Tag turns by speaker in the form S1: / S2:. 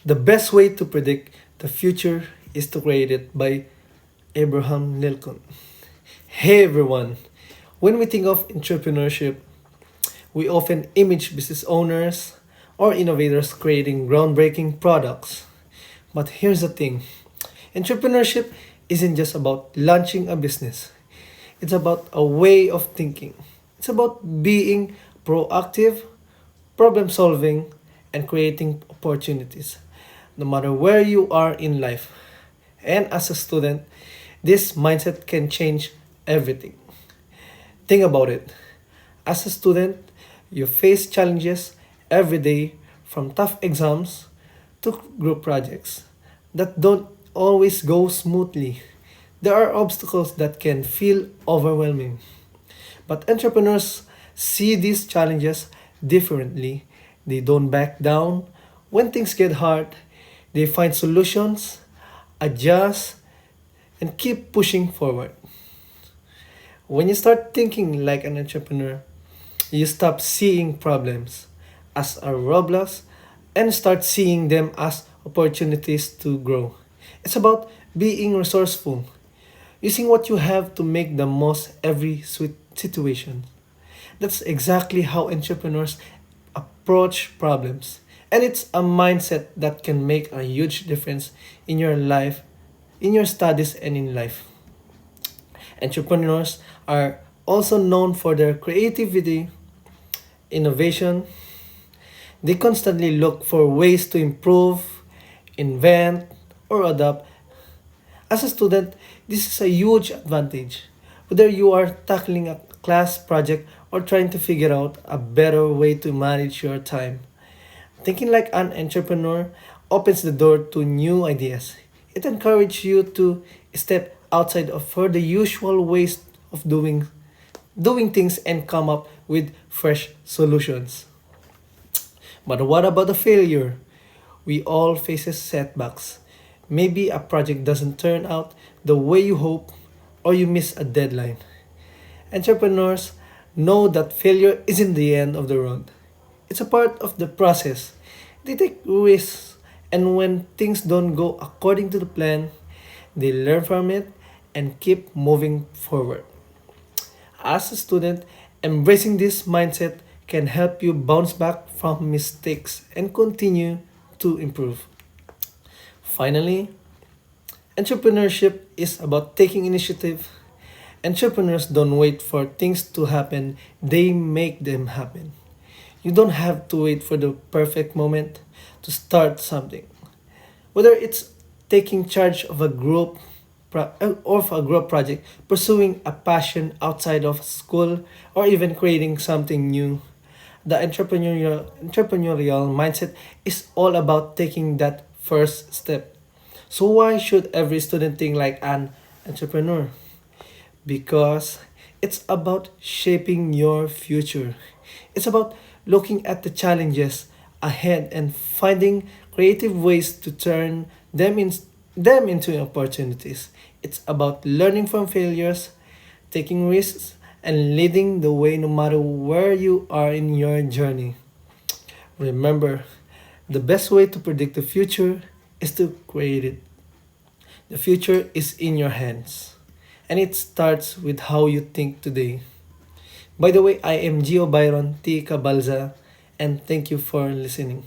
S1: The best way to predict the future is to create it by Abraham Lincoln. Hey everyone! When we think of entrepreneurship, we often image business owners or innovators creating groundbreaking products. But here's the thing, entrepreneurship isn't just about launching a business, it's about a way of thinking. It's about being proactive, problem solving, and creating opportunities, no matter where you are in life. And as a student, this mindset can change everything. Think about it. As a student, you face challenges every day from tough exams to group projects that don't always go smoothly. There are obstacles that can feel overwhelming. But entrepreneurs see these challenges differently. They don't back down. When things get hard, they find solutions, adjust, and keep pushing forward. When you start thinking like an entrepreneur, you stop seeing problems as a roadblocks and start seeing them as opportunities to grow. It's about being resourceful, using what you have to make the most every situation. That's exactly how entrepreneurs approach problems. And it's a mindset that can make a huge difference in your life, in your studies, and in life. Entrepreneurs are also known for their creativity, innovation. They constantly look for ways to improve, invent, or adapt. As a student, this is a huge advantage. Whether you are tackling a class project or trying to figure out a better way to manage your time, thinking like an entrepreneur opens the door to new ideas. It encourages you to step outside of for the usual ways of doing things and come up with fresh solutions. But what about the failure? We all faces setbacks. Maybe a project doesn't turn out the way you hope or you miss a deadline. Entrepreneurs know that failure isn't the end of the road. It's a part of the process. They take risks, and when things don't go according to the plan, they learn from it and keep moving forward. As a student, embracing this mindset can help you bounce back from mistakes and continue to improve. Finally, entrepreneurship is about taking initiative. Entrepreneurs don't wait for things to happen, they make them happen. You don't have to wait for the perfect moment to start something. Whether it's taking charge of a or of a group project, pursuing a passion outside of school, or even creating something new, the entrepreneurial mindset is all about taking that first step. So why should every student think like an entrepreneur? Because it's about shaping your future. It's about looking at the challenges ahead and finding creative ways to turn them into opportunities. It's about learning from failures, taking risks, and leading the way no matter where you are in your journey. Remember, the best way to predict the future is to create it. The future is in your hands, and it starts with how you think today. By the way, I am Gio Byron T. Cabalza, and thank you for listening.